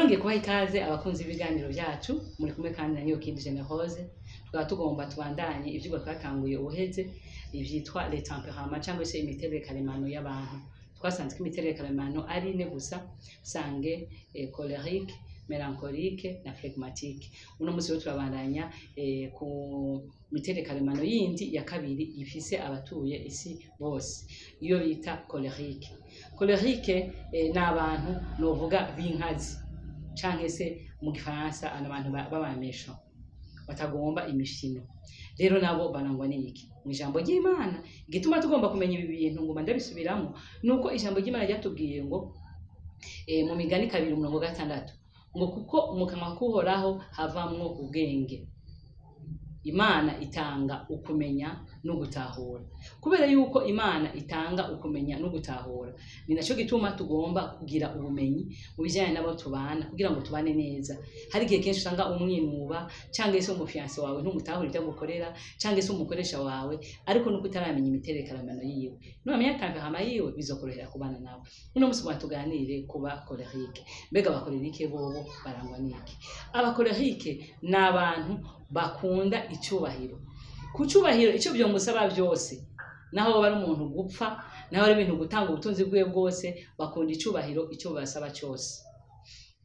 nongeye kubaha ikaze abakunzi b'ibiganiro byacu muri kumwe kandi na Nyokindi Generose twaba tugomba tubandanye ivyigwa twatanguye uheze ivyitwa les tempéraments cyangwa se imiterere karemano y'abantu. Twasanze ko imiterere karemano ari ine gusa: sange, colérique, mélancolique na phlegmatique. Uno munsi rero turabandanya ku miterere karemano yindi ya kabiri ifise abatuye isi bose, iyo bita colérique. Colérique n'abantu novuga b'inkazi canke se mu gifaransa abantu babamesha batagomba imishino. Rero nabo barangwa n'iki mu ijambo ry'Imana? Gituma tugomba kumenya ibi bintu ngo ndabisubiramo nuko ijambo ry'Imana ryatubwiye ngo mu Migani 2:6 ngo kuko mu kanwa k'Uhoraho havamwo ubwenge. Imana itanga ukumenya no gutahura. Kubera yuko Imana itanga ukumenya no gutahura, ni naco gituma tugomba kugira ubumenyi mu bijyanye nabo tubana kugira ngo tubane neza. Hari igihe kenshi usanga umwinuba cyangwa se umufiance wawe ntumutahura ibyo gukorera cyangwa se umukoresha wawe, ariko nuko utaramenya imiterere karemano yiwe. Numenya tempérament yiwe bizokorohera kubana nawe. Uno musi tuganire kuba colérique. Mbega abakolérique bobo barangwa n'iki? Abakolérique n'abantu bakunda icyubahiro. Kucyubahiro icyo byo musaba byose, naho bari umuntu gupfa, naho ari ibintu gutanga ubutunzi bwe bwose, bakunda icyubahiro icyo basaba cyose.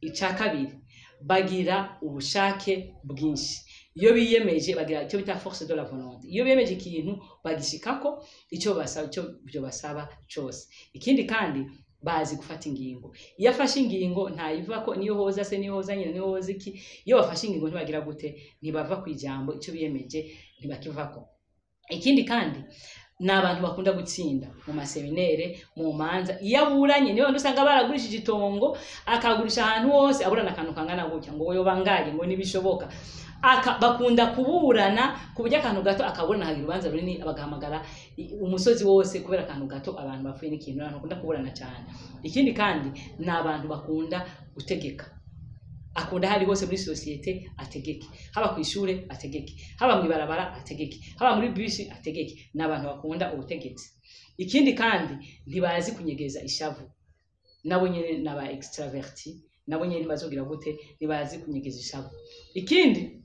Icya kabiri, bagira ubushake bwinshi. Iyo biyemeje bagira icyo bita force de la volonté. Iyo biyemeje ikintu bagishikako icyo basaba, icyo byo basaba cyose. Ikindi kandi bazi gufata ingingo. Iyo afashe ingingo ntayiva ko niyo hoza se niyo hoza nyine niyo hoza iki. Iyo bafashe ingingo ntibagira gute, ntibava ku ijambo, icyo biyemeje ntibakivako. Ikindi kandi n'abantu bakunda gutsinda mu maseminere, mu manza. Iyo aburanye niyo usanga baragurishije itongo, akagurisha ahantu hose, aburana akantu kangana gutya ngo yo bangaye ngo nibishoboka. Bakunda kuburana ku buryo akantu gato akaburana hagira ubanza runini, abagahamagara umusozi wose kubera akantu gato abantu bapfuye n'ikintu. Abantu bakunda kuburana cyane. Ikindi kandi n'abantu bakunda gutegeka. Akunda hari hose muri societe ategeke, haba ku ishure ategeke, haba mu ibarabara ategeke, haba muri bus ategeke. N'abantu bakunda ubutegetsi. Ikindi kandi ntibazi kunyegeza ishavu. Nabo nyene naba extraverti, nabo nyene bazogira gute, ntibazi kunyegeza ishavu. Ikindi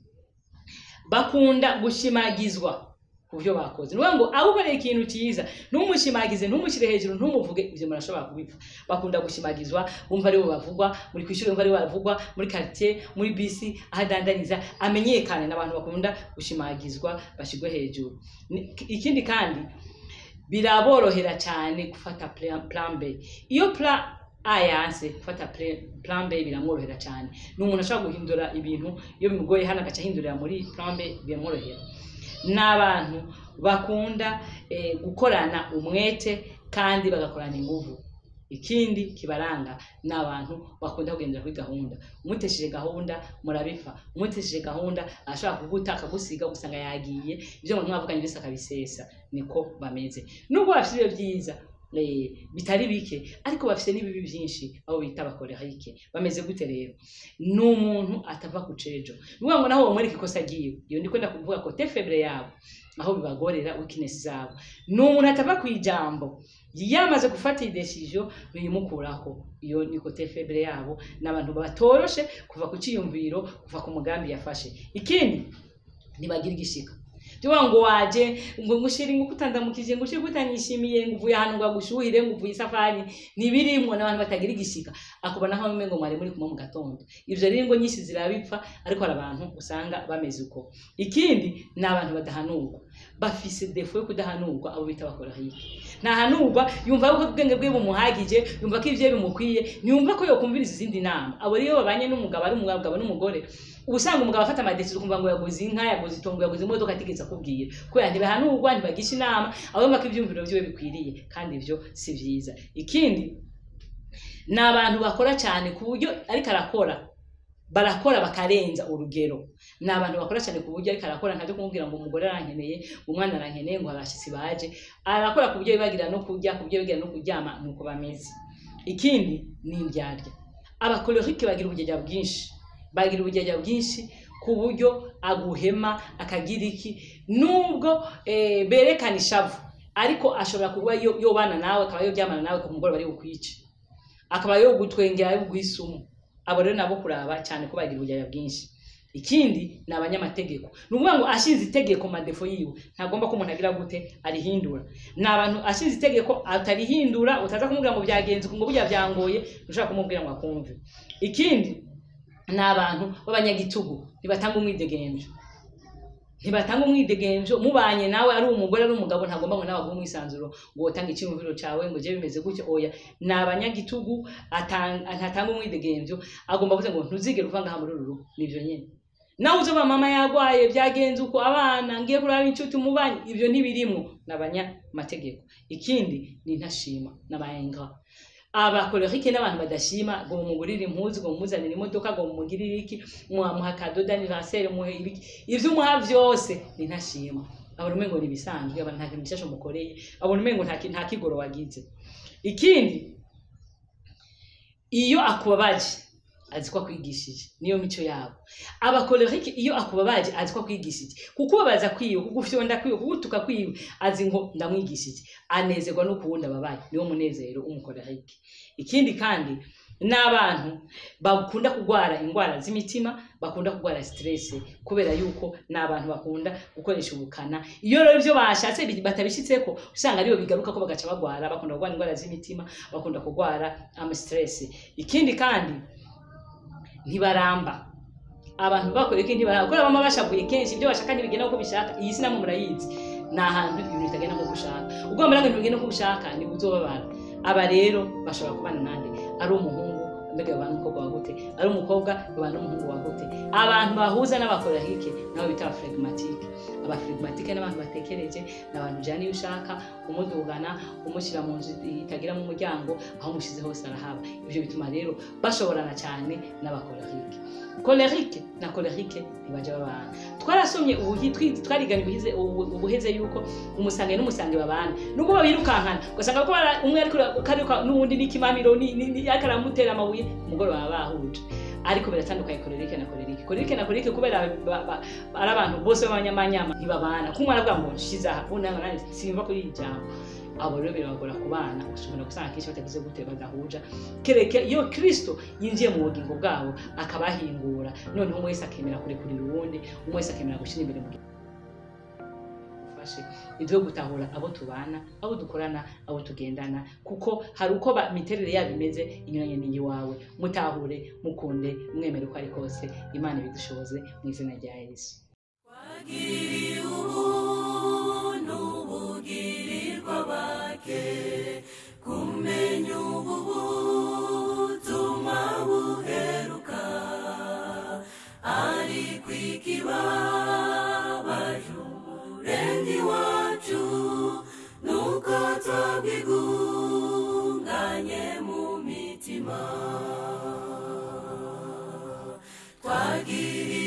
bakunda gushimagizwa kuvyo bakoze. Nuko ngo abukoreye ikintu cyiza ntumushimagize, ntumushire hejuru, ntumuvuge, ivyo murashobora kubipfa. Bakunda gushimagizwa, bumva ari bo bavugwa muri kwishuri, bumva ari bo bavugwa muri quartier, muri bisi, ahadandariza, amenyekane. N'abantu bakunda gushimagizwa bashigwe hejuru. Ikindi kandi biraborohera cyane gufata plan B. Iyo plan ayanse gufata plan B biramworohera cyane. N'umuntu ashobora guhindura ibintu iyo bimugoye hana gaca hindurira muri plan B biramworohera. N'abantu bakunda gukorana umwete kandi bagakorana inguvu. Ikindi kibaranga n'abantu bakunda kugendera kuri gahunda. Umuteshije gahunda murabifa. Umuteshije gahunda ashaka kugutaka gusiga gusanga yagiye, ibyo umuntu mwavuganye bise akabisesa. Niko bameze. Nubwo bafite byiza bitari bike, ariko bafite n'ibibi byinshi, abo bita abakolérique. Bameze gute rero? N'umuntu atava ku cejo. Nuvuga ngo naho umwereka ikosa giye. Iyo ndiko ndakuvuga ko te faible yabo, aho bibagorera weakness zabo. N'umuntu atava ku ijambo, yamaze gufata decision biyimukurako. Iyo niko te faible yabo, n'abantu batoroshe kuva ku ciyumviro, kuva ku mugambi yafashe. Ikindi nibagira igishika. Tuwa ngo waje ngo ngushiri ngukutandamukije ngushiri gutanyishimiye nguvuye ahantu ngo gushuhire nguvuye isafari nibirimwo n'abantu batagira igishika. Akubona aho ngo mwari muri kumwe mu gatondo. Ivyo rero ngo nyinshi zirabipfa, ariko hari abantu usanga bameze uko. Ikindi n'abantu badahanurwa, bafise defo yo kudahanurwa, abo bita abakolérique. Ntahanurwa, yumva yuko ubwenge bwe bumuhagije, yumva ko ivyo bimukwiye, yumva ko yo kumviriza izindi nama. Abo rero babanye n'umugabo ari umugabo n'umugore, ubusanga umugabo afata amadecision kumva ngo yaguze inka, yaguze itongo, yaguze imodoka atigeze kubwira. Kubera ntibahanurwa, ntibagisha inama, abumva ko ivyumviro byiwe bikwiriye, kandi ivyo si vyiza. Ikindi n'abantu bakora cyane ku buryo ariko arakora, barakora bakarenza urugero. N'abantu bakora cyane ku buryo ariko arakora ntabyo kumubwira ngo umugore arankeneye, umwana arankeneye, ngo abashitsi baje. Arakora ku buryo bibagira no kurya, ku buryo bibagira no kuryama, nuko bameze. Ikindi ni indyarya. Abakolérique bagira ubujyaja bwinshi, bagira ubujyaja bwinshi ku buryo aguhema akagira iki, nubwo berekana ishavu, ariko ashobora kuba yo bana nawe, akaba yo byamana nawe ku mugore bari bukwice, akaba yo gutwengera yo gwisumu. abo rero nabo kuraba cyane ko bagira ubujyaya bwinshi. Ikindi ni abanyamategeko, nuvuga ngo ashize itegeko madefo yiwe ntagomba ko umuntu agira gute arihindura. Nabantu ashize itegeko atarihindura utaza kumubwira ngo byagenze ngo burya byangoye ushaka kumubwira ngo akumve. Ikindi nabantu babanyagitugu nibatanga umwidegenjo, ntibatanga umwidegenjo mubanye nawe ari umugore ari umugabo ntagomba ngo nawe agumwisanzuro ngo utange icyumviro cyawe ngo je bimeze gutyo. Oya, nabanyagitugu atanga umwidegenjo agomba kuvuga ngo ntuzigere uvanga ha muri ruru. Nivyo nyene nawe uzo mama yagwaye byagenze uko abana ngiye kuraba inshuti mubanye, ivyo ntibirimo n'abanyamategeko. Ikindi ni ntashima n'abayenga abakorerike n'abantu badashima ngo mugurire impuzu ngo muzanire imodoka ngo mugirire iki muha cadeau d'anniversaire muhe ibiki, ivyo muha vyose ni ntashima. Abona umengo ni bisanzwe, abantu nta kintu gishasho mukoreye, abona umengo nta kigoro wagize. Ikindi iyo akubabaje aziko kwigishije, niyo mico yabo. Abakorerike iyo akubabaje aziko kwigishije, kukubabaza kwiyo kugufyonda kwiyo kugutuka kwiyo azi ngo ndamwigishije, anezerwa no kuwunda babaye, niwo munezero umukorerike. Ikindi kandi n'abantu bakunda kugwara ingwara z'imitima, bakunda kugwara stress kubera yuko n'abantu bakunda gukoresha ubukana. Iyo rero byo bashatse batabishitseko usanga ariyo bigaruka ko bagaca bagwara, bakunda kugwara ingwara z'imitima, bakunda kugwara stress. Ikindi kandi ntibaramba, abantu bakoreka ntibaramba kora bama bashavuye kenshi ibyo bashaka ntibigena uko bishaka. Iyi sinamwe murayizi nahantu ibintu bitagenda nko gushaka, ubwo mbara ngo bigena uko ushaka ni uzobabara. Aba rero bashobora kubana nande ari umuhungu mbega abantu ko gwagute, ari umukobwa babana n'umuhungu wagute. Abantu bahuza n'abakorerike nabo bita phlegmatique. Phlegmatique n'abantu batekereje, n'abantu jani ushaka umudugana umushira mu nzu itagira mu muryango, aho mushize hose arahaba. Ivyo bituma rero bashoborana cyane n'abakorerike. Cholerike na cholerike nibaje babana. Twarasomye twariganye ubuheze yuko umusange n'umusange babana, nuko babirukankana ugasanga ko umwe ariko n'uwundi n'ikimamiro ni akaramutera amabuye umugoro baba bahuje. Ariko biratandukanye cholerike na cholerike. Cholerike na cholerike kubera ari abantu bose b'abanyamanyama ntibabana. Kumwana bwa ngo nshiza habona nani simva kuri ijambo. Abo rero birabagora kubana, ushobora gusanga kenshi batagize gute badahuja. Kereke iyo Kristo yinjiye mu bugingo bwabo akabahingura, noneho umwe wese akemera kurekurira uwundi, umwe wese akemera gushira imbere mu ufashe ibyo gutahura abo tubana, abo dukorana, abo tugendana, kuko hari uko miterere yabo imeze inyuranye n'inyi wawe. Mutahure, mukunde, mwemere ko ari kose. Imana ibidushoboze mu izina rya Yesu. Kumenya ubutumwa buheruka ari kwikibabaje umurengi wacu, nuko twabwigunganye mu mitima twagiriye